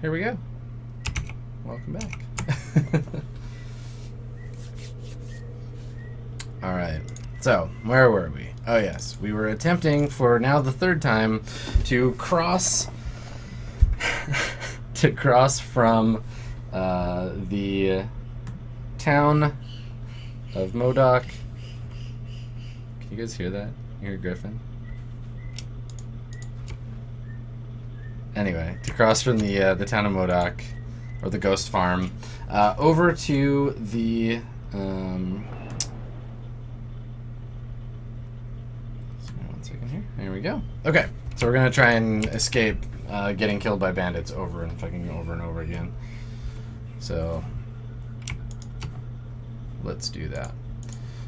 here we go. Welcome back. Alright, so where were we? Oh yes, we were attempting for now the third time to cross from the town of Modoc. Can you guys hear that? You hear Griffin? Anyway, to cross from the town of Modoc, or the ghost farm, over to the one second here. There we go. Okay, so we're gonna try and escape getting killed by bandits over and over again. So let's do that.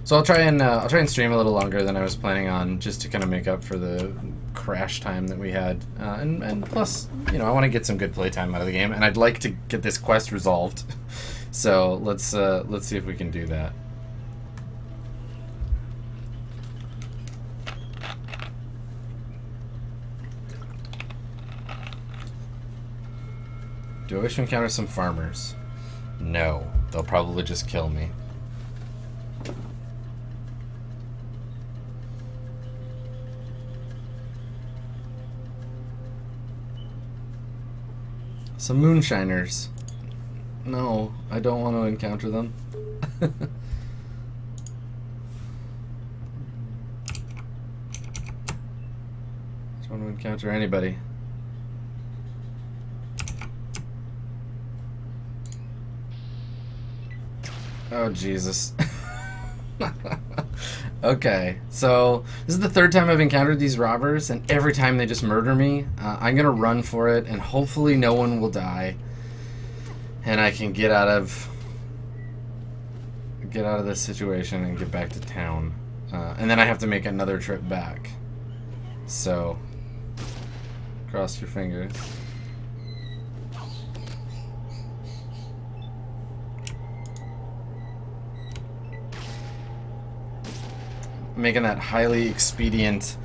So I'll try and stream a little longer than I was planning on, just to kind of make up for the crash time that we had, and plus, you know, I want to get some good playtime out of the game, and I'd like to get this quest resolved. So let's see if we can do that. Do I wish to encounter some farmers? No, they'll probably just kill me. Some moonshiners. No, I don't want to encounter them. Don't want to encounter anybody. Oh, Jesus. Okay, so this is the third time I've encountered these robbers, and every time they just murder me. I'm gonna run for it, and hopefully no one will die, and I can get out of this situation and get back to town. And then I have to make another trip back. So, cross your fingers. Making that highly expedient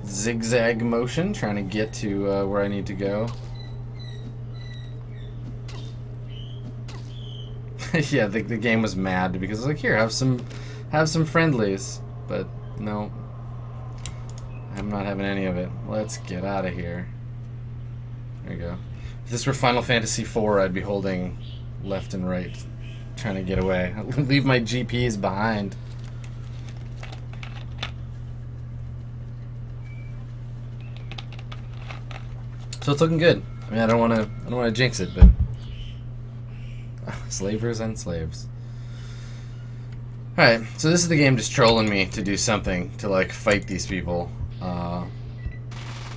zigzag motion, trying to get to where I need to go. Yeah, the game was mad because it's like, here, have some friendlies, but no, I'm not having any of it. Let's get out of here. There you go. If this were Final Fantasy IV, I'd be holding left and right, trying to get away. Leave my GPs behind. So it's looking good. I mean, I don't want to jinx it, but slavers and slaves. All right, so this is the game just trolling me to do something to like fight these people. Oh,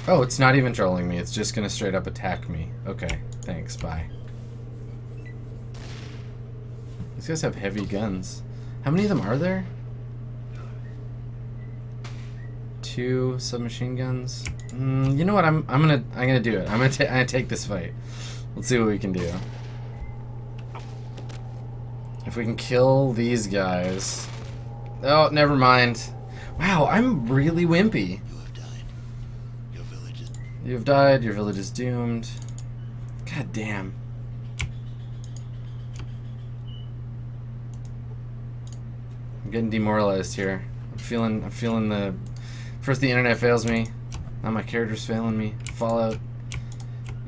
it's not even trolling me. It's just gonna straight up attack me. Okay, thanks. Bye. These guys have heavy guns. How many of them are there? 2 submachine guns. You know what? I'm gonna do it. I'm gonna take this fight. Let's see what we can do. If we can kill these guys. Oh, never mind. Wow, I'm really wimpy. You have died. Your village is doomed. God damn. I'm getting demoralized here. I'm feeling the. First the internet fails me. Now my character's failing me. Fallout.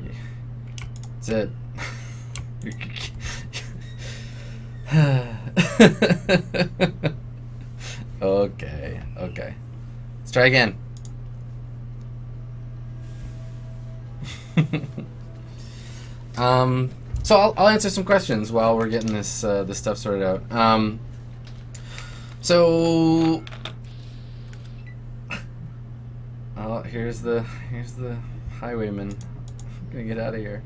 Yeah. That's it. Okay. Let's try again. So I'll answer some questions while we're getting this stuff sorted out. So. Oh, here's the highwayman. I'm gonna get out of here.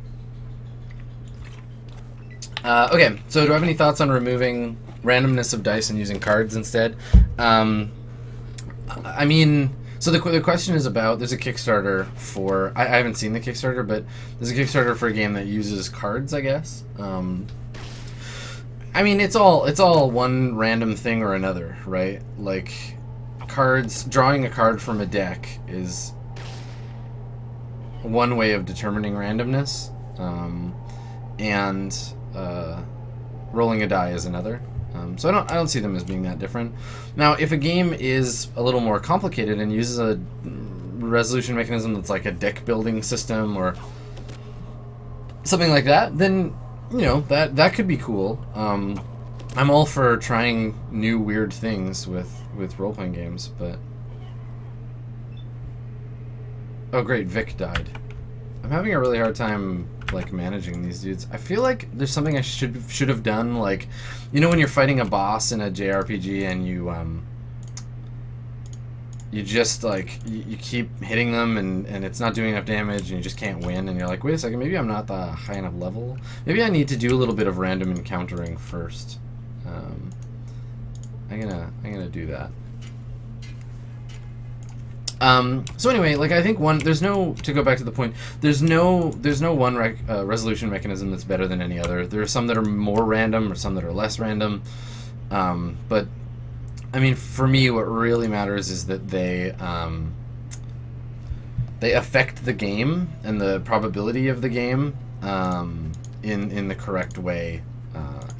Okay, so do I have any thoughts on removing randomness of dice and using cards instead? I mean, so the question is about, there's a Kickstarter for, I haven't seen the Kickstarter, but there's a Kickstarter for a game that uses cards, I guess. I mean, it's all one random thing or another, right? Like, cards, drawing a card from a deck is one way of determining randomness. and rolling a die is another. So I don't see them as being that different. Now, if a game is a little more complicated and uses a resolution mechanism that's like a deck building system or something like that, then that could be cool. I'm all for trying new weird things with role playing games, but oh great, Vic died. I'm having a really hard time like managing these dudes. I feel like there's something I should have done, like when you're fighting a boss in a JRPG and you just like you keep hitting them and it's not doing enough damage and you just can't win, and you're like, wait a second, maybe I'm not the high enough level. Maybe I need to do a little bit of random encountering first. I'm gonna do that. So anyway, like I think to go back to the point, there's no one resolution mechanism that's better than any other. There are some that are more random or some that are less random. But I mean, for me, what really matters is that they affect the game and the probability of the game in the correct way.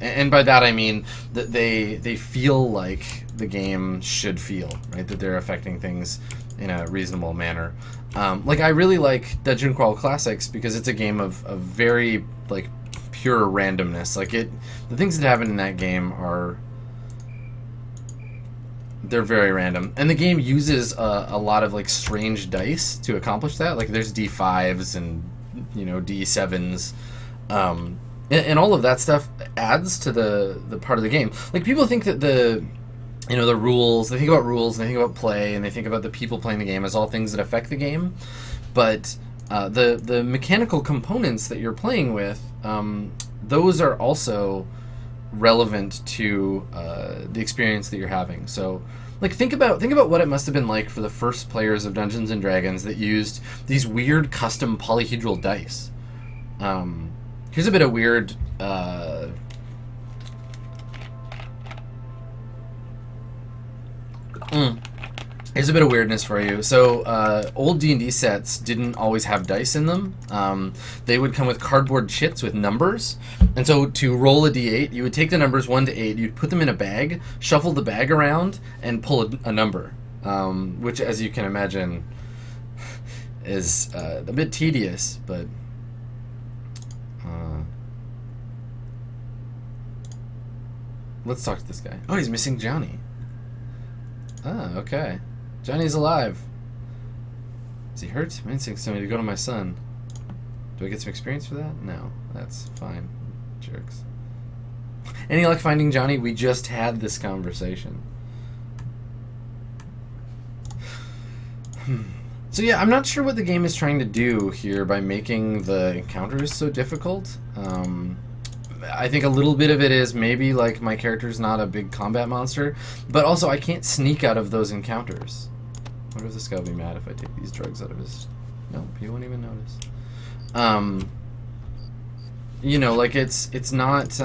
And by that I mean that they feel like the game should feel, right? That they're affecting things in a reasonable manner. Like I really like Dungeon Crawl Classics because it's a game of very like pure randomness. Like the things that happen in that game they're very random, and the game uses a lot of like strange dice to accomplish that. Like there's D5s and D7s. And all of that stuff adds to the part of the game. Like people think that the rules, they think about rules, and they think about play, and they think about the people playing the game as all things that affect the game. But the mechanical components that you're playing with, those are also relevant to the experience that you're having. So like think about what it must have been like for the first players of Dungeons and Dragons that used these weird custom polyhedral dice. Here's a bit of weird here's a bit of weirdness for you. So old D&D sets didn't always have dice in them. They would come with cardboard chits with numbers, and so to roll a d8 you would take the numbers 1 to 8, you'd put them in a bag, shuffle the bag around, and pull a number, which as you can imagine is a bit tedious, but let's talk to this guy. Oh, he's missing Johnny. Ah, okay. Johnny's alive. Is he hurt? I'm missing somebody to go to my son. Do I get some experience for that? No. That's fine. Jerks. Any luck finding Johnny? We just had this conversation. So yeah, I'm not sure what the game is trying to do here by making the encounters so difficult. I think a little bit of it is maybe like my character's not a big combat monster, but also I can't sneak out of those encounters. I wonder if this guy will be mad if I take these drugs out of his... Nope, he won't even notice. Like it's not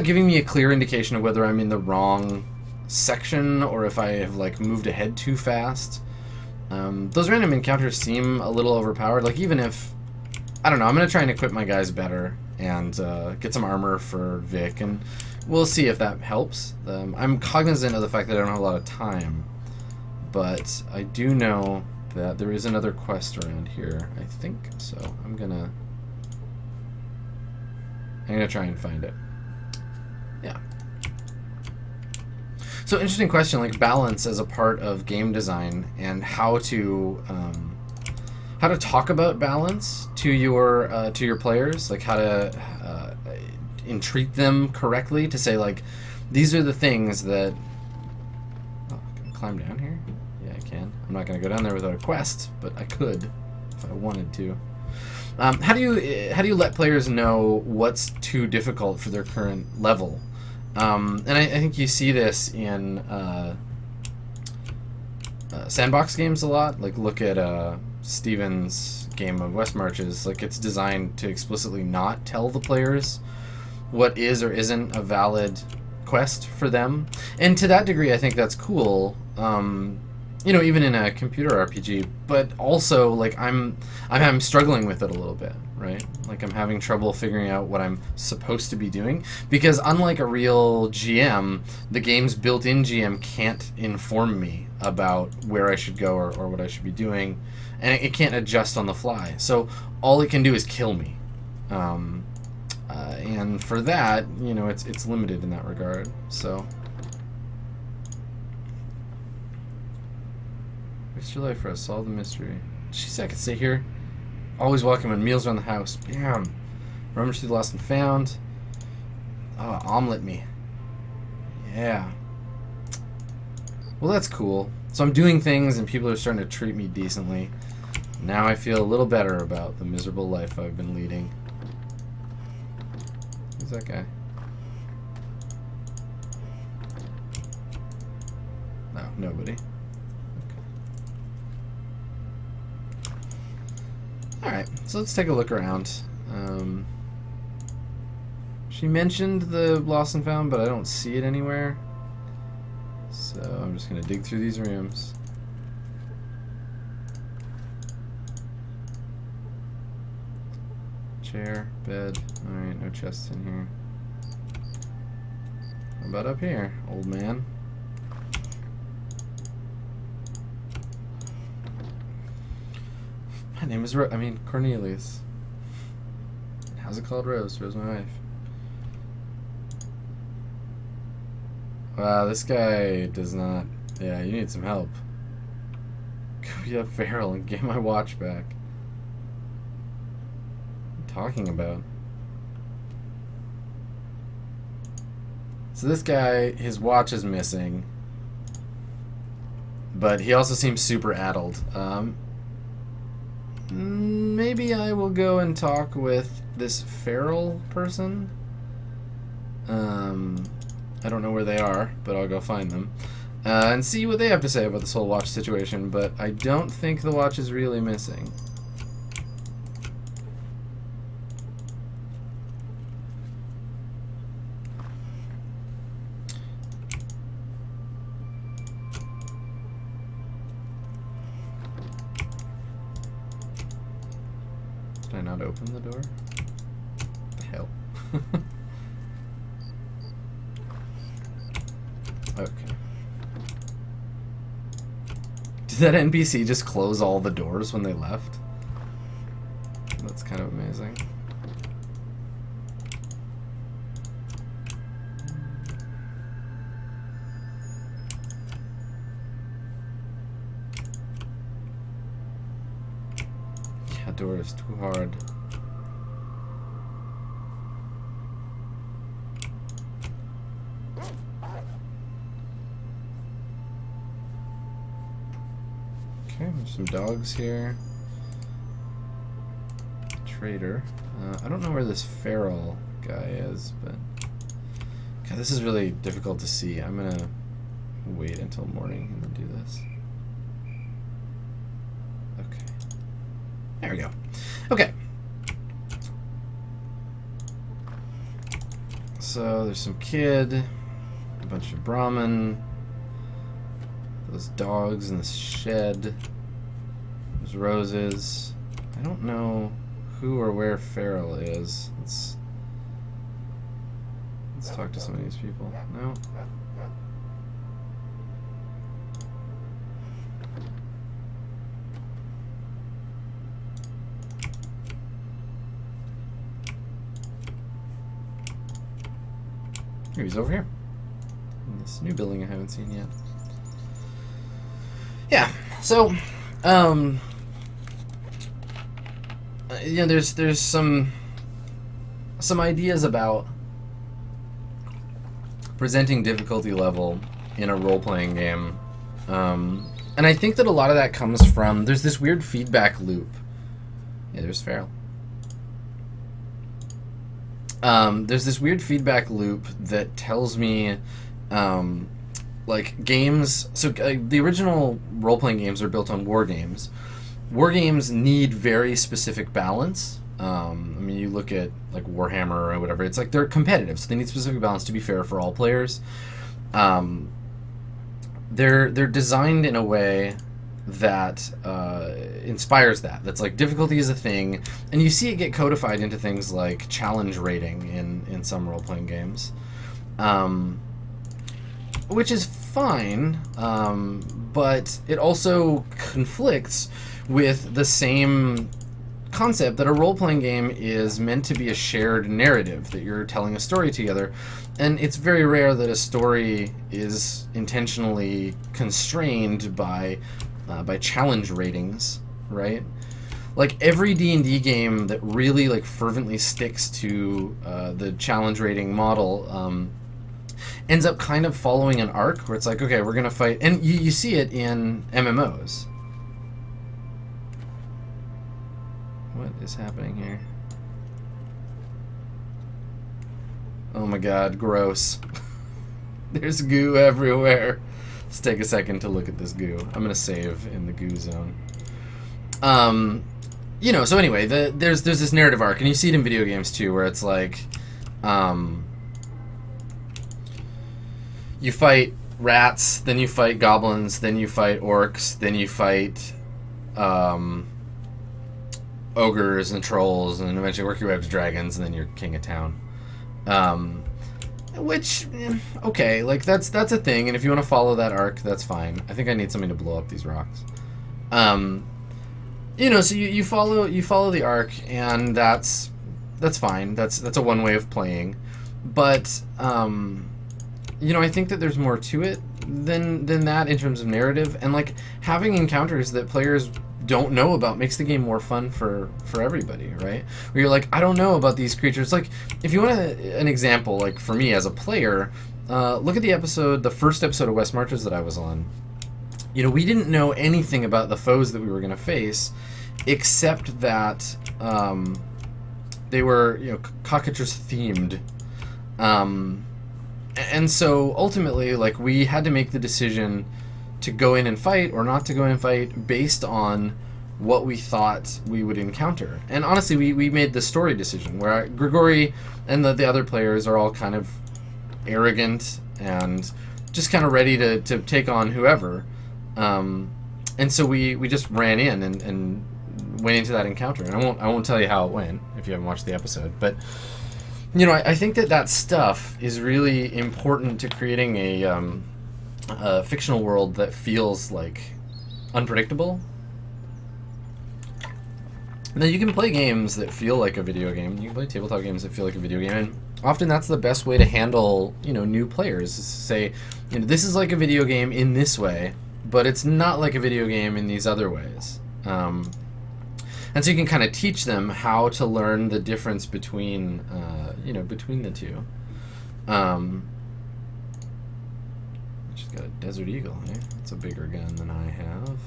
giving me a clear indication of whether I'm in the wrong section or if I have like moved ahead too fast. Those random encounters seem a little overpowered. Like even if, I don't know, I'm going to try and equip my guys better and get some armor for Vic, and we'll see if that helps. I'm cognizant of the fact that I don't have a lot of time, but I do know that there is another quest around here, I think, so I'm gonna try and find it. Yeah. So interesting question, like balance as a part of game design and how to talk about balance to your players, like how to entreat them correctly, to say like these are the things that... Oh, can I climb down here? Yeah, I can. I'm not going to go down there without a quest, but I could if I wanted to. How do you let players know what's too difficult for their current level? And I think you see this in Sandbox games a lot. Like look at Steven's game of West Marches. Like it's designed to explicitly not tell the players what is or isn't a valid quest for them, and to that degree I think that's cool. you know, even in a computer RPG, but also like I'm struggling with it a little bit, right? Like I'm having trouble figuring out what I'm supposed to be doing because unlike a real GM, the game's built-in GM can't inform me about where I should go or what I should be doing, and it can't adjust on the fly. So all it can do is kill me, and for that, you know, it's limited in that regard. So. Waste your life for us. Solve the mystery. Jeez, I could sit here. Always welcome when meals around the house. Bam. Rummage through the lost and found. Oh, omelet me. Yeah. Well, that's cool. So I'm doing things and people are starting to treat me decently. Now I feel a little better about the miserable life I've been leading. Who's that guy? No, nobody. Alright, so let's take a look around. She mentioned the lost and found, but I don't see it anywhere. So I'm just going to dig through these rooms. Chair, bed. Alright, no chests in here. How about up here, old man? My name is Cornelius. How's it called Rose? Rose, my wife. Wow, this guy does not... Yeah, you need some help. Go beat up Farrell and get my watch back. What are you talking about? So this guy, his watch is missing. But he also seems super addled. Maybe I will go and talk with this Farrell person. I don't know where they are, but I'll go find them. And see what they have to say about this whole watch situation, but I don't think the watch is really missing. Did I not open the door? What the hell? Okay. Did that NPC just close all the doors when they left? That's kind of amazing. That door is too hard. Okay, there's some dogs here. Trader. I don't know where this Farrell guy is, but... God, this is really difficult to see. I'm gonna wait until morning and then do this. Okay. There we go. Okay. So there's some kid, a bunch of Brahmin, those dogs in the shed, there's roses. I don't know who or where Farrell is. Let's talk to some of these people. No. Here, he's over here. In this new building I haven't seen yet. Yeah, so, you know, there's some ideas about presenting difficulty level in a role-playing game, and I think that a lot of that comes from, there's this weird feedback loop. Yeah, there's Farrell. There's this weird feedback loop that tells me, like, games... So, the original role-playing games are built on war games. War games need very specific balance. I mean, you look at, like, Warhammer or whatever, it's like they're competitive, so they need specific balance to be fair for all players. they're designed in a way that inspires that. That's like difficulty is a thing, and you see it get codified into things like challenge rating in some role playing games, which is fine, but it also conflicts with the same concept that a role-playing game is meant to be a shared narrative, that you're telling a story together, and it's very rare that a story is intentionally constrained by challenge ratings, right? Like every D&D game that really like fervently sticks to the challenge rating model ends up kind of following an arc where it's like, okay, we're gonna fight, and you see it in MMOs. What is happening here? Oh my god, gross. There's goo everywhere. Let's take a second to look at this goo. I'm gonna save in the goo zone. You know, so anyway, there's this narrative arc, and you see it in video games too, where it's like, you fight rats, then you fight goblins, then you fight orcs, then you fight ogres and trolls, and eventually work your way up to dragons, and then you're king of town. Which, okay, like that's a thing, and if you want to follow that arc, that's fine. I think I need something to blow up these rocks. You know, so you follow the arc, and that's fine. That's a one way of playing, but you know, I think that there's more to it than that in terms of narrative, and like having encounters that players don't know about makes the game more fun for everybody, right? Where you're like, I don't know about these creatures. Like, if you want an example, like for me as a player, look at the first episode of West Marches that I was on. You know, we didn't know anything about the foes that we were going to face, except that they were, you know, cockatrice themed. And so ultimately, like, we had to make the decision to go in and fight or not to go in and fight based on what we thought we would encounter. And honestly, we made the story decision where Grigori and the other players are all kind of arrogant and just kind of ready to take on whoever. And so we just ran in and went into that encounter. And I won't tell you how it went if you haven't watched the episode, but you know, I think that stuff is really important to creating a fictional world that feels like unpredictable. Now you can play games that feel like a video game. You can play tabletop games that feel like a video game, and often that's the best way to handle, you know, new players. Is to say, you know, this is like a video game in this way, but it's not like a video game in these other ways. And so you can kind of teach them how to learn the difference between, you know, between the two. She's got a Desert Eagle, eh? That's a bigger gun than I have.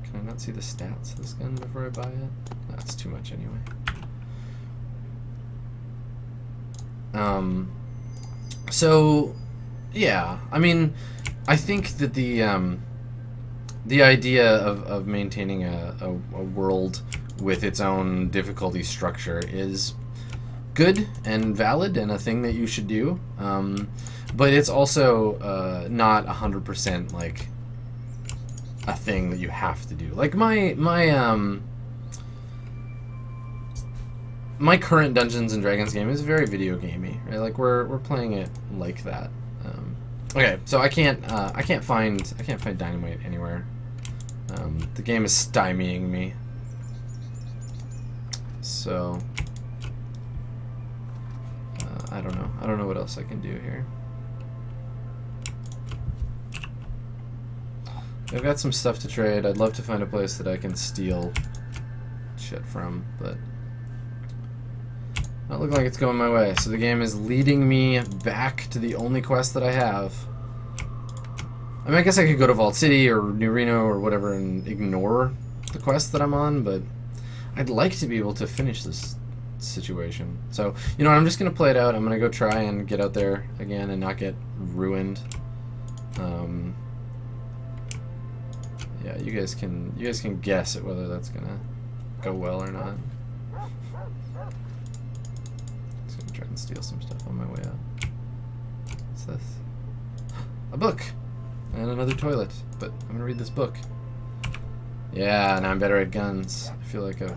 Can I not see the stats of this gun before I buy it? That's too much anyway. So, yeah, I mean, I think that the idea of maintaining a world with its own difficulty structure is good and valid and a thing that you should do, but it's also not 100% like a thing that you have to do. Like my current Dungeons and Dragons game is very video gamey, right? Like we're playing it like that. Okay, so I can't find dynamite anywhere. The game is stymieing me. So I don't know. I don't know what else I can do here. I've got some stuff to trade. I'd love to find a place that I can steal shit from, but not looking like it's going my way. So the game is leading me back to the only quest that I have. I mean, I guess I could go to Vault City or New Reno or whatever and ignore the quest that I'm on, but I'd like to be able to finish this situation. So, you know, I'm just going to play it out. I'm going to go try and get out there again and not get ruined. Yeah, you guys can guess at whether that's going to go well or not. Just going to try and steal some stuff on my way out. What's this? a book and another toilet. But I'm gonna read this book. Yeah, now I'm better at guns. I feel like a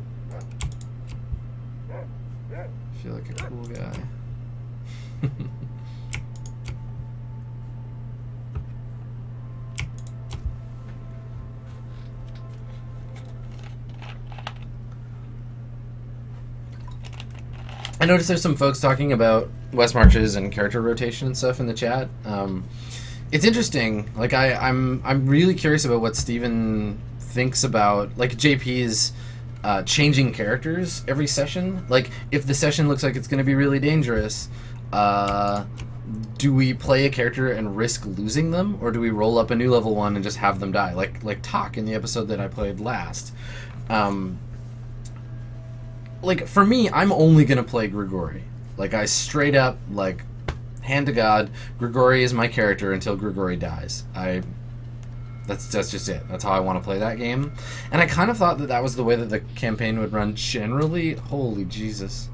cool guy. I noticed there's some folks talking about West Marches and character rotation and stuff in the chat. It's interesting. Like I'm really curious about what Steven thinks about like JP's changing characters every session. Like if the session looks like it's going to be really dangerous, do we play a character and risk losing them, or do we roll up a new level 1 and just have them die? Like Talk in the episode that I played last. Like for me, I'm only gonna play Grigori. Like I straight up, like, hand to God, Grigori is my character until Grigori dies. That's just it. That's how I want to play that game. And I kind of thought that was the way that the campaign would run generally. Holy Jesus.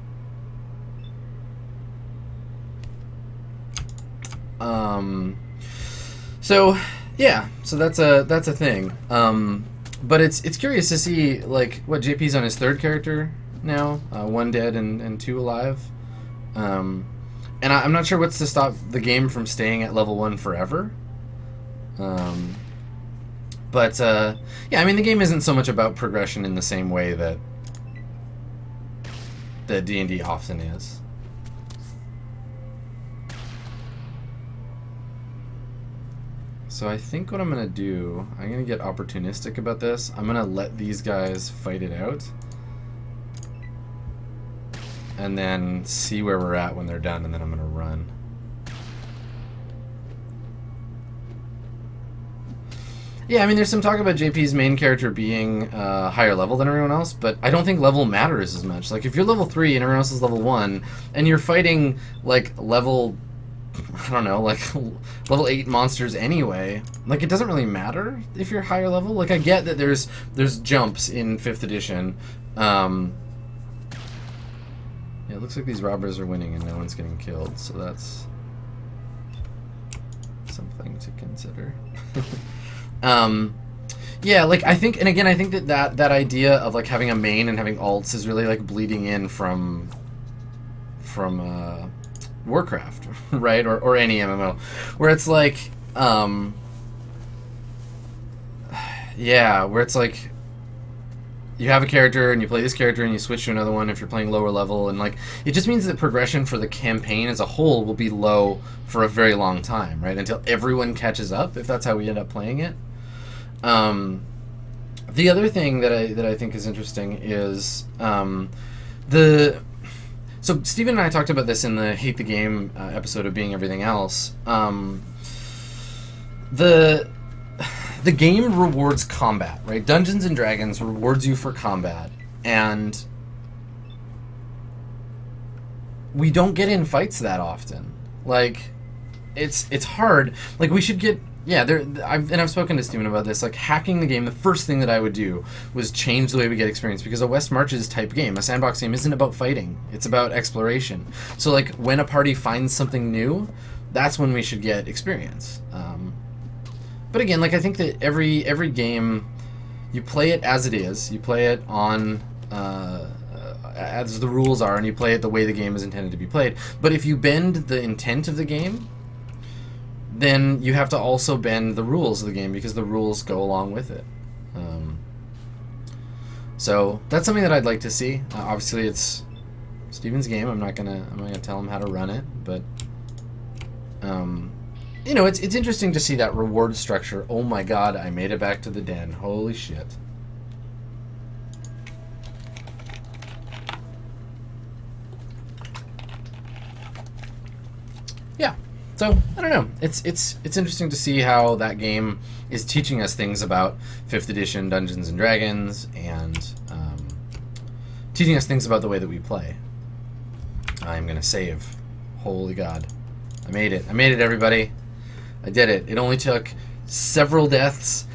So yeah, so that's a thing. But it's curious to see like what JP's on his third character now, 1 dead and 2 alive. And I'm not sure what's to stop the game from staying at level 1 forever. But yeah, I mean the game isn't so much about progression in the same way that D&D often is. So I think what I'm gonna do, I'm gonna get opportunistic about this. I'm gonna let these guys fight it out, and then see where we're at when they're done, and then I'm gonna run. Yeah, I mean, there's some talk about JP's main character being higher level than everyone else, but I don't think level matters as much. Like, if you're level 3 and everyone else is level 1, and you're fighting, like, level, I don't know, like, level 8 monsters anyway, like, it doesn't really matter if you're higher level. Like, I get that there's jumps in 5th edition. Yeah, it looks like these robbers are winning and no one's getting killed, so that's something to consider. Yeah, like, I think, and again, I think that idea of, like, having a main and having alts is really, like, bleeding in from Warcraft, right? Or any MMO, where it's like, yeah, where it's like, you have a character and you play this character and you switch to another one if you're playing lower level, and like it just means that progression for the campaign as a whole will be low for a very long time, right? Until everyone catches up, if that's how we end up playing it. The other thing that I think is interesting is so Steven and I talked about this in the Hate the Game episode of Being Everything Else. The game rewards combat, right? Dungeons and Dragons rewards you for combat, and we don't get in fights that often. Like, it's hard. Like, we should get, yeah. I've spoken to Steven about this. Like, hacking the game, the first thing that I would do was change the way we get experience, because a West Marches type game, a sandbox game, isn't about fighting. It's about exploration. So, like, when a party finds something new, that's when we should get experience. But again, like, I think that every game, you play it as it is. You play it on as the rules are, and you play it the way the game is intended to be played. But if you bend the intent of the game, then you have to also bend the rules of the game, because the rules go along with it. So that's something that I'd like to see. Obviously, it's Steven's game. I'm not gonna tell him how to run it, but you know, it's interesting to see that reward structure. Oh my god, I made it back to the den. Holy shit. Yeah. So, I don't know. It's interesting to see how that game is teaching us things about 5th edition Dungeons and Dragons, and teaching us things about the way that we play. I'm gonna save. Holy god. I made it. I made it, everybody. I did it. It only took several deaths,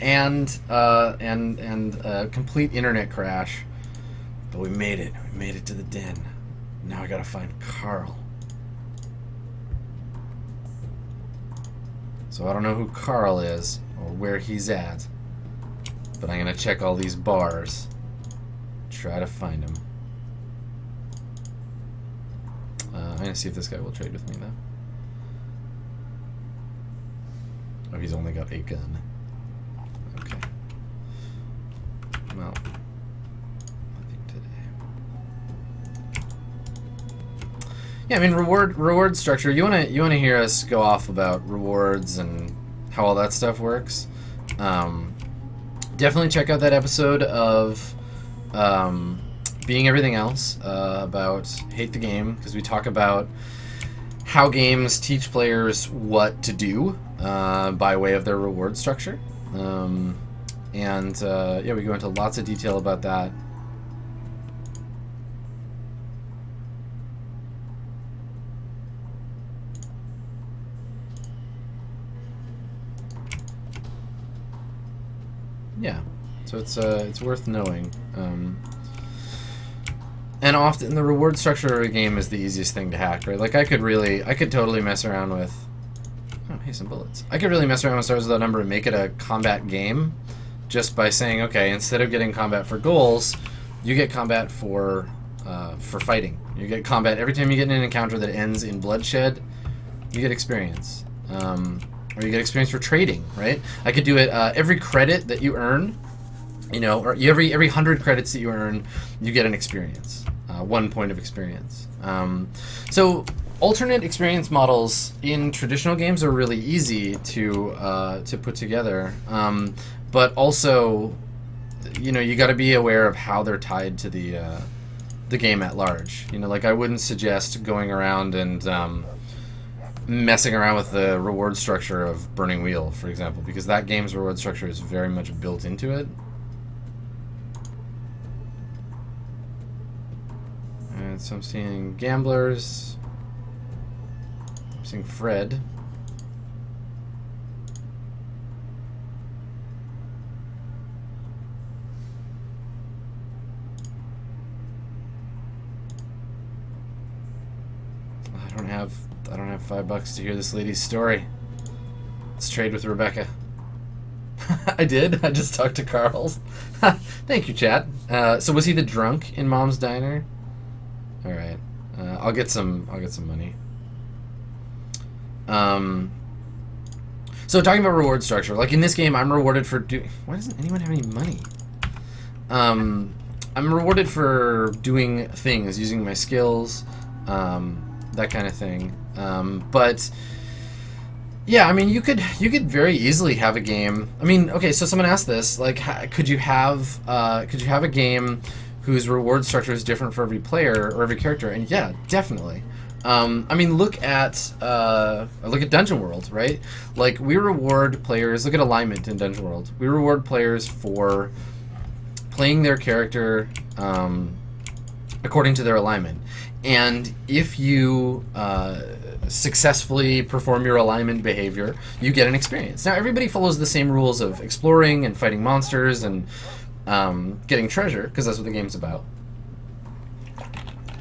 and a complete internet crash, but we made it. We made it to the den. Now I gotta find Carl. So I don't know who Carl is or where he's at, but I'm gonna check all these bars, try to find him. I'm gonna see if this guy will trade with me though. Oh, he's only got a gun. Okay. Well, nothing today. Yeah, I mean reward structure. You wanna hear us go off about rewards and how all that stuff works? Definitely check out that episode of Being Everything Else about Hate the Game, because we talk about how games teach players what to do by way of their reward structure. Yeah, we go into lots of detail about that. Yeah, so it's worth knowing. And often the reward structure of a game is the easiest thing to hack, right? Like I could totally mess around with, oh hey, some bullets. I could really mess around with Stars Without Number and make it a combat game just by saying, okay, instead of getting combat for goals, you get combat for fighting. You get combat every time you get in an encounter that ends in bloodshed, you get experience. Or you get experience for trading, right? I could do it every credit that you earn, you know, or every 100 credits that you earn, you get an experience, 1 point of experience. So alternate experience models in traditional games are really easy to put together, but also, you know, you got to be aware of how they're tied to the game at large. You know, like I wouldn't suggest going around and messing around with the reward structure of Burning Wheel, for example, because that game's reward structure is very much built into it. And so I'm seeing gamblers. I'm seeing Fred. I don't have $5 to hear this lady's story. Let's trade with Rebecca. I did. I just talked to Carl. Thank you, chat. So was he the drunk in Mom's Diner? All right. I'll get some money. So talking about reward structure, like in this game, I'm rewarded for doing. Why doesn't anyone have any money? I'm rewarded for doing things, using my skills, that kind of thing. But yeah, I mean, you could very easily have a game. I mean, okay, so someone asked this, like, could you have a game whose reward structure is different for every player or every character? And yeah, definitely. I mean, look at Dungeon World, right? Like, we reward players. Look at alignment in Dungeon World. We reward players for playing their character according to their alignment. And if you successfully perform your alignment behavior, you get an experience. Now, everybody follows the same rules of exploring and fighting monsters and getting treasure, because that's what the game's about.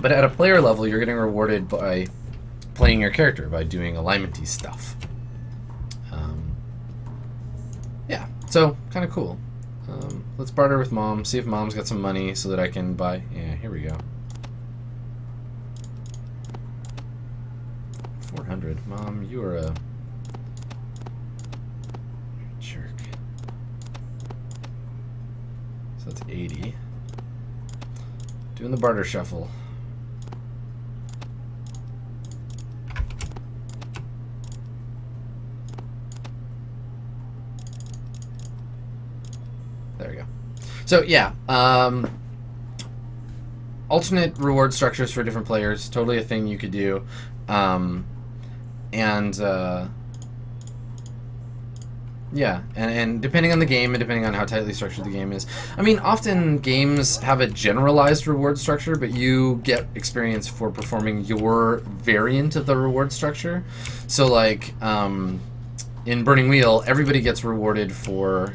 But at a player level, you're getting rewarded by playing your character, by doing alignment-y stuff. Yeah, so kind of cool. Let's barter with Mom, see if Mom's got some money so that I can buy... Yeah, here we go. 400. Mom, you are a jerk. So that's 80. Doing the barter shuffle. There we go. So yeah, alternate reward structures for different players, totally a thing you could do. Yeah, and depending on the game and depending on how tightly structured the game is. I mean, often games have a generalized reward structure, but you get experience for performing your variant of the reward structure. So, like, in Burning Wheel, everybody gets rewarded for...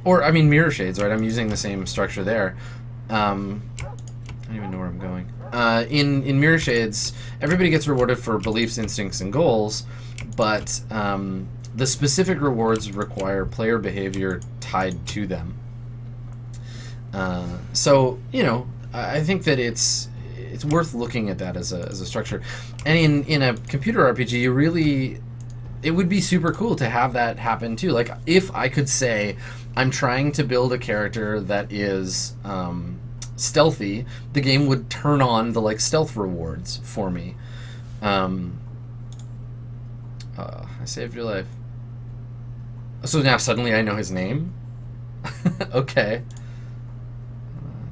Or, I mean, Mirror Shades, right? I'm using the same structure there. I don't even know where I'm going. In Mirror Shades, everybody gets rewarded for beliefs, instincts, and goals, but the specific rewards require player behavior tied to them. So, you know, I think that it's worth looking at that as a structure. And in a computer RPG, you really, it would be super cool to have that happen too. Like, if I could say, I'm trying to build a character that is stealthy, the game would turn on the like stealth rewards for me. I saved your life. So now suddenly I know his name? Okay.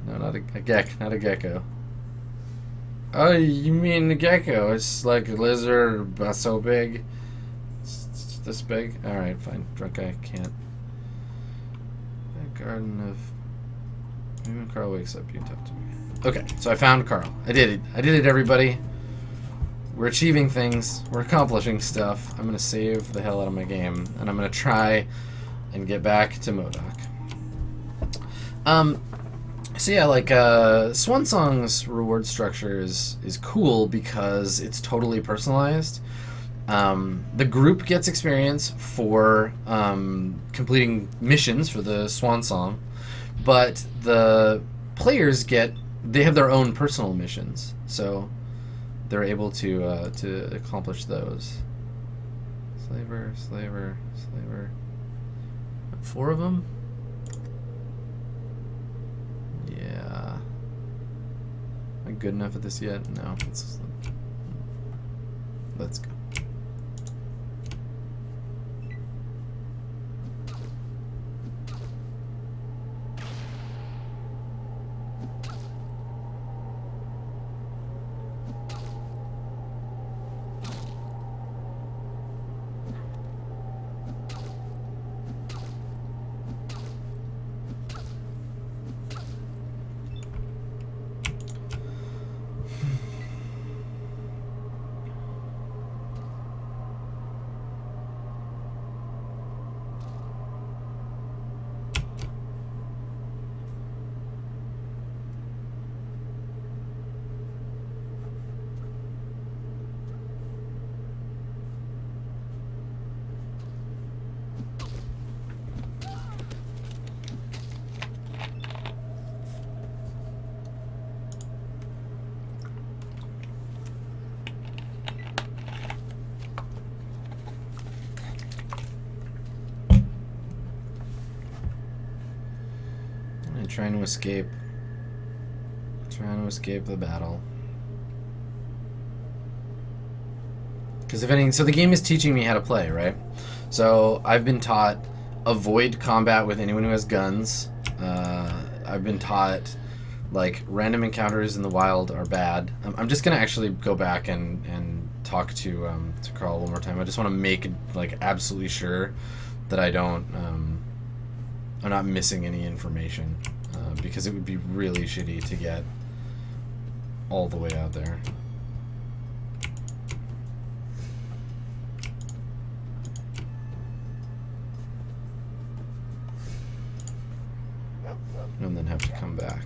No, not a gecko. Oh, you mean the gecko? It's like a lizard, but so big. It's this big? Alright, fine. Drunk guy can't. The garden of... Maybe when Carl wakes up, you can talk to me. Okay, so I found Carl. I did it, everybody. We're achieving things. We're accomplishing stuff. I'm going to save the hell out of my game. And I'm going to try and get back to Modoc. So yeah, like, Swan Song's reward structure is cool because it's totally personalized. The group gets experience for completing missions for the Swan Song, but the players they have their own personal missions, so they're able to accomplish those. Slaver. 4 of them? Yeah. Am I good enough at this yet? No. Let's go. Trying to escape the battle. Because so the game is teaching me how to play, right? So I've been taught avoid combat with anyone who has guns. I've been taught like random encounters in the wild are bad. I'm just gonna actually go back and talk to Carl one more time. I just want to make like absolutely sure that I'm not missing any information. Because it would be really shitty to get all the way out there. And then have to come back.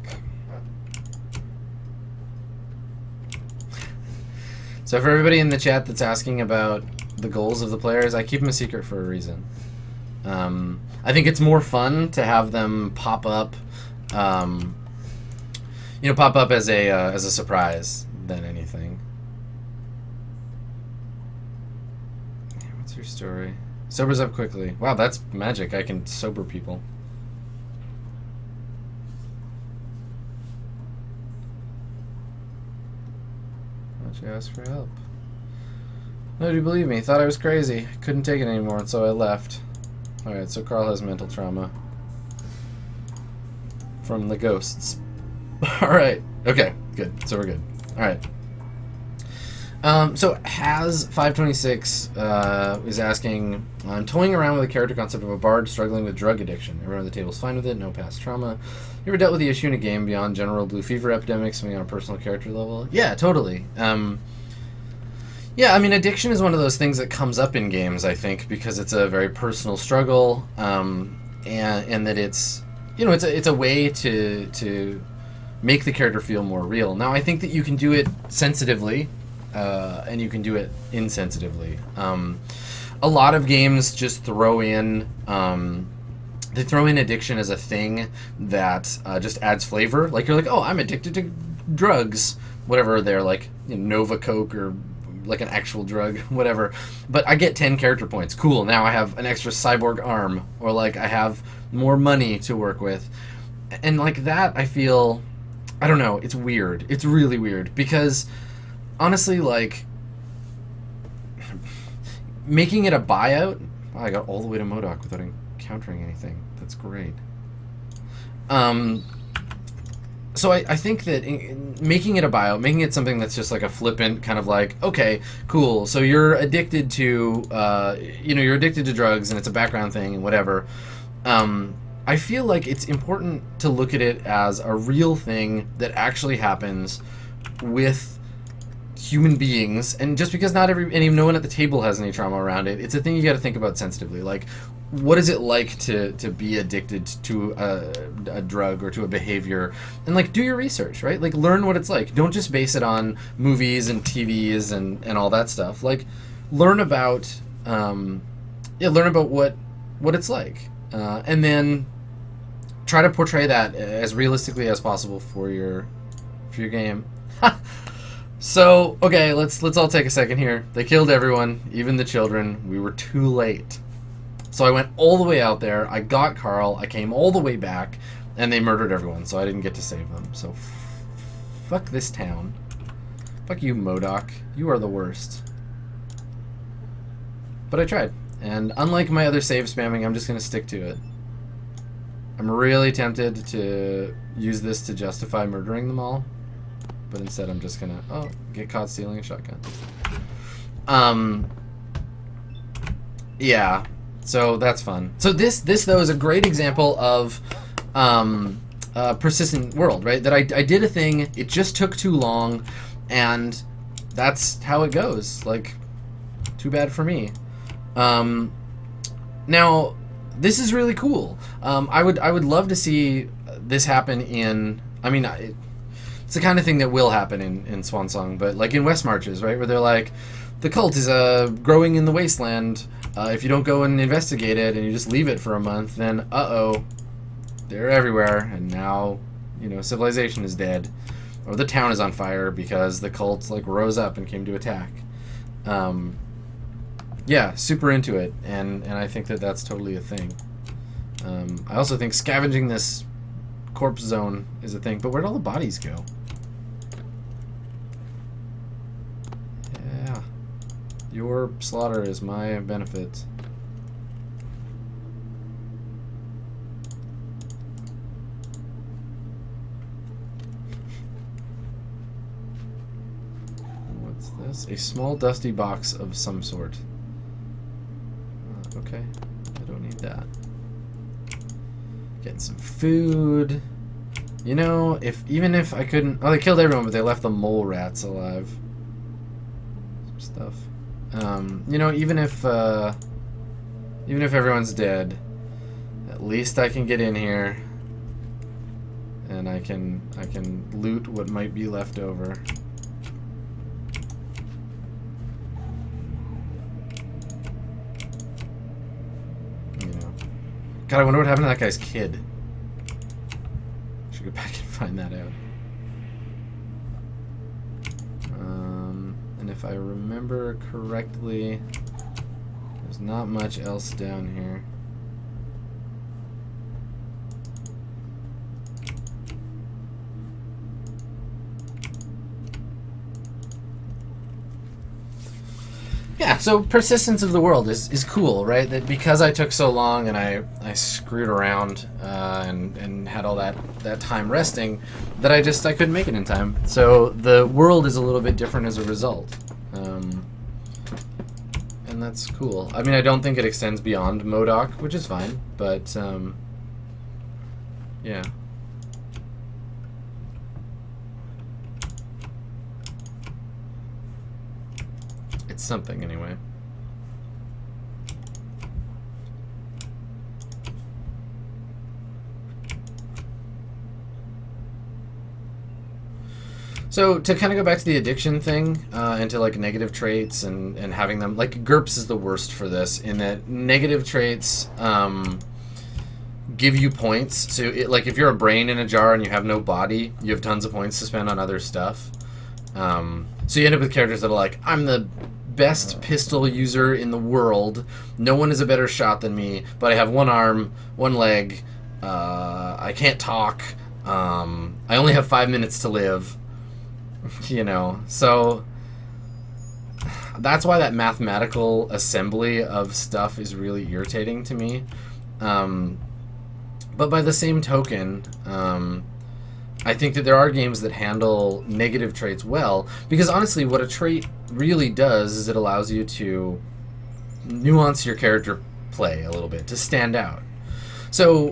So for everybody in the chat that's asking about the goals of the players, I keep them a secret for a reason. I think it's more fun to have them pop up pop up as a surprise than anything. What's your story? Sobers up quickly. Wow, that's magic. I can sober people. Why'd you ask for help? No, do you believe me? Thought I was crazy. Couldn't take it anymore, so I left. Alright, so Carl has mental trauma. From the ghosts. Alright. Okay, good. So we're good. Alright. So Has 526 is asking, I'm toying around with the character concept of a bard struggling with drug addiction. Everyone at the table is fine with it, no past trauma. You ever dealt with the issue in a game beyond general blue fever epidemic, something on a personal character level? Yeah, totally. Yeah, I mean, addiction is one of those things that comes up in games, I think, because it's a very personal struggle, and that it's a way to make the character feel more real. Now, I think that you can do it sensitively, and you can do it insensitively. a lot of games just throw in they throw in addiction as a thing that just adds flavor. Like you're like, oh, I'm addicted to drugs, whatever they're like, you know, Nova Coke or like an actual drug, whatever. But I get 10 character points. Cool. Now I have an extra cyborg arm, or like I have more money to work with, and like that I feel, I don't know. It's weird. It's really weird because honestly, like making it a buyout. Wow, I got all the way to Modoc without encountering anything. That's great. So I think that making it a buyout, making it something that's just like a flippant kind of like, okay, cool. So you're addicted to, you're addicted to drugs and it's a background thing and whatever. I feel like it's important to look at it as a real thing that actually happens with human beings, and just because not no one at the table has any trauma around it, it's a thing you got to think about sensitively. Like, what is it like to be addicted to a drug or to a behavior, and like do your research, right? Like learn what it's like. Don't just base it on movies and TVs and all that stuff. Like learn about what it's like, and then try to portray that as realistically as possible for your game. So, okay, let's all take a second here. They killed everyone, even the children. We were too late. So I went all the way out there. I got Carl. I came all the way back, and they murdered everyone. So I didn't get to save them. So fuck this town. Fuck you, Modoc. You are the worst. But I tried, and unlike my other save spamming, I'm just gonna stick to it. I'm really tempted to use this to justify murdering them all. But instead I'm just gonna, get caught stealing a shotgun. Yeah, so that's fun. So this though is a great example of a persistent world, right? That I did a thing, it just took too long, and that's how it goes. Like, too bad for me. Now, this is really cool. I would love to see this happen in, I mean, it's the kind of thing that will happen in Swansong, but like in West Marches, right, where they're like, the cult is growing in the wasteland. If you don't go and investigate it and you just leave it for a month, then they're everywhere, and now civilization is dead, or the town is on fire because the cult like rose up and came to attack. Yeah, super into it, and I think that that's totally a thing. I also think scavenging this corpse zone is a thing, but where'd all the bodies go? Yeah, your slaughter is my benefit. What's this? A small dusty box of some sort. Okay, I don't need that. Getting some food. Even if I couldn't... Oh, they killed everyone, but they left the mole rats alive. Some stuff. Even if everyone's dead, at least I can get in here, and I can loot what might be left over. God, I wonder what happened to that guy's kid. Should go back and find that out. And if I remember correctly, there's not much else down here. Yeah, so persistence of the world is cool, right? That because I took so long and I screwed around and had all that time resting, that I couldn't make it in time. So the world is a little bit different as a result, and that's cool. I mean, I don't think it extends beyond Modoc, which is fine, but yeah. Something anyway. So to kind of go back to the addiction thing, and to like negative traits and having them, like GURPS is the worst for this in that negative traits give you points. So like if you're a brain in a jar and you have no body, you have tons of points to spend on other stuff. So you end up with characters that are like, I'm the best pistol user in the world. No one is a better shot than me, but I have one arm, one leg. I can't talk. I only have 5 minutes to live. You know, so that's why that mathematical assembly of stuff is really irritating to me. But by the same token, I think that there are games that handle negative traits well, because honestly what a trait really does is it allows you to nuance your character play a little bit, to stand out. So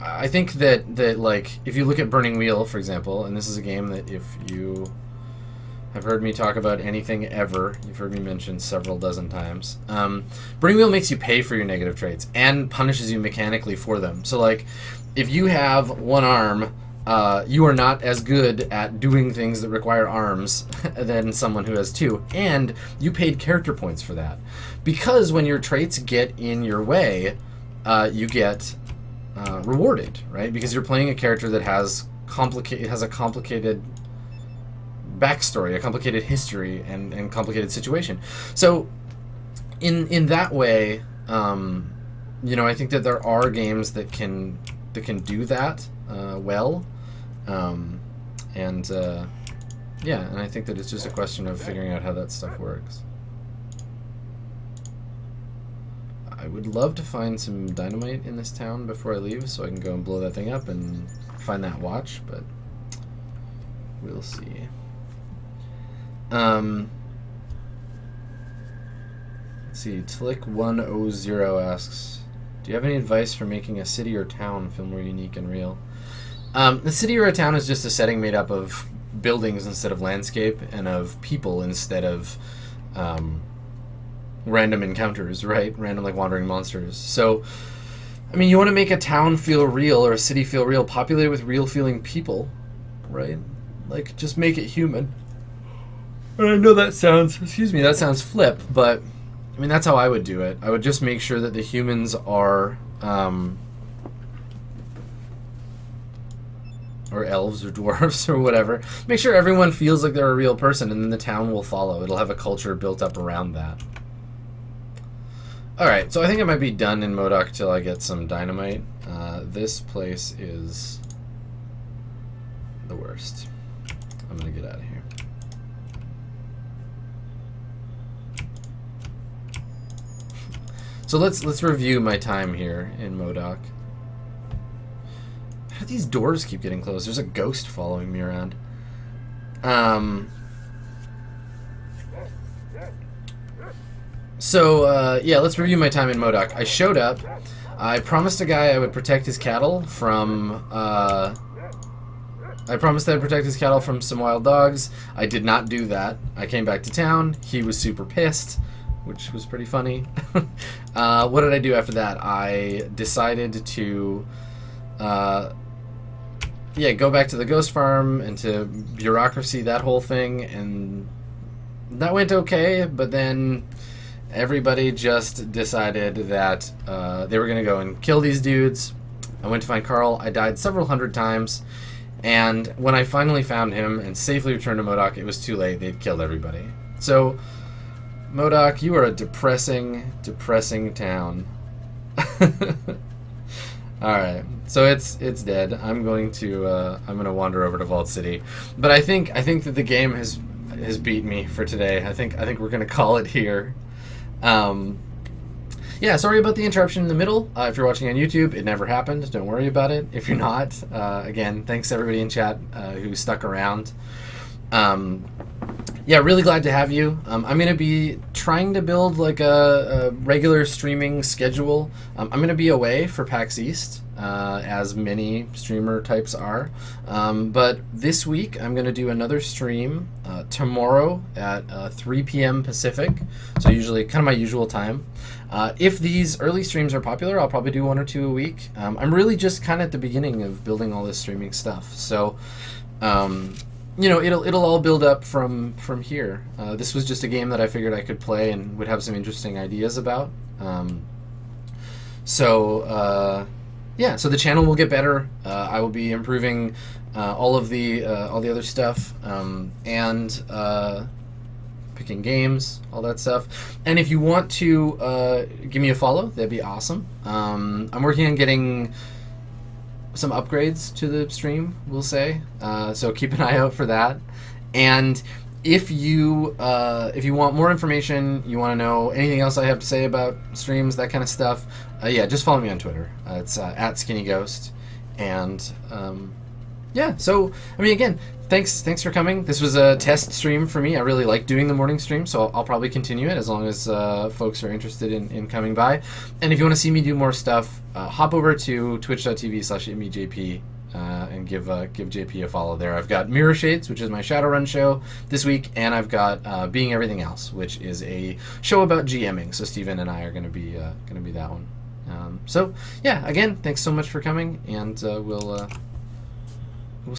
I think that like if you look at Burning Wheel, for example, and this is a game that if you have heard me talk about anything ever, you've heard me mention several dozen times. Burning Wheel makes you pay for your negative traits and punishes you mechanically for them. So like if you have one arm, you are not as good at doing things that require arms than someone who has two, and you paid character points for that. Because when your traits get in your way, you get rewarded, right? Because you're playing a character that has a complicated backstory, a complicated history, and complicated situation. So in that way, you know, I think that there are games that can do that well, yeah, and I think that it's just a question of figuring out how that stuff works. I would love to find some dynamite in this town before I leave so I can go and blow that thing up and find that watch, but we'll see. Let's see, Tlick100 asks, do you have any advice for making a city or town feel more unique and real? The city or a town is just a setting made up of buildings instead of landscape, and of people instead of random encounters, right? Random, like, wandering monsters. So, I mean, you want to make a town feel real or a city feel real, populate it with real-feeling people, right? Like, just make it human. And I know that sounds, that sounds flip, but, I mean, that's how I would do it. I would just make sure that the humans are, or elves or dwarves or whatever. Make sure everyone feels like they're a real person, and then the town will follow. It'll have a culture built up around that. Alright, so I think I might be done in Modoc till I get some dynamite. This place is the worst. I'm gonna get out of here. So let's review my time here in Modoc. How do these doors keep getting closed? There's a ghost following me around. So, yeah, let's review my time in Modoc. I showed up. I promised a guy I would protect his cattle from, I promised that I'd protect his cattle from some wild dogs. I did not do that. I came back to town. He was super pissed, which was pretty funny. What did I do after that? I decided to, yeah, go back to the ghost farm and to bureaucracy, that whole thing, and that went okay, but then everybody just decided that they were going to go and kill these dudes. I went to find Carl. I died several hundred times, and when I finally found him and safely returned to Modoc, it was too late. They'd killed everybody. So, Modoc, you are a depressing, depressing town. Alright, so it's dead. I'm gonna wander over to Vault City. But I think that the game has beat me for today. I think we're gonna call it here. Yeah, sorry about the interruption in the middle. If you're watching on YouTube, it never happened. Don't worry about it. If you're not, again, thanks to everybody in chat who stuck around. Yeah, really glad to have you. I'm going to be trying to build like a regular streaming schedule. I'm going to be away for PAX East, as many streamer types are. But this week, I'm going to do another stream tomorrow at 3 p.m. Pacific, so usually kind of my usual time. If these early streams are popular, I'll probably do 1 or 2 a week. I'm really just kind of at the beginning of building all this streaming stuff. So, you know, it'll all build up from here. This was just a game that I figured I could play and would have some interesting ideas about. Yeah, so the channel will get better. I will be improving all the other stuff, and picking games, all that stuff. And if you want to give me a follow, that'd be awesome. I'm working on getting some upgrades to the stream, we'll say. So keep an eye out for that. And if you want more information, you want to know anything else I have to say about streams, that kind of stuff, yeah, just follow me on Twitter. It's at SkinnyGhost. And yeah, so I mean, again, thanks for coming. This was a test stream for me. I really like doing the morning stream, so I'll probably continue it as long as folks are interested in coming by. And if you want to see me do more stuff, hop over to twitch.tv/imejp and give JP a follow there. I've got Mirror Shades, which is my Shadowrun show this week, and I've got Being Everything Else, which is a show about GMing. So Steven and I are going to be that one. So yeah, again, thanks so much for coming, and we'll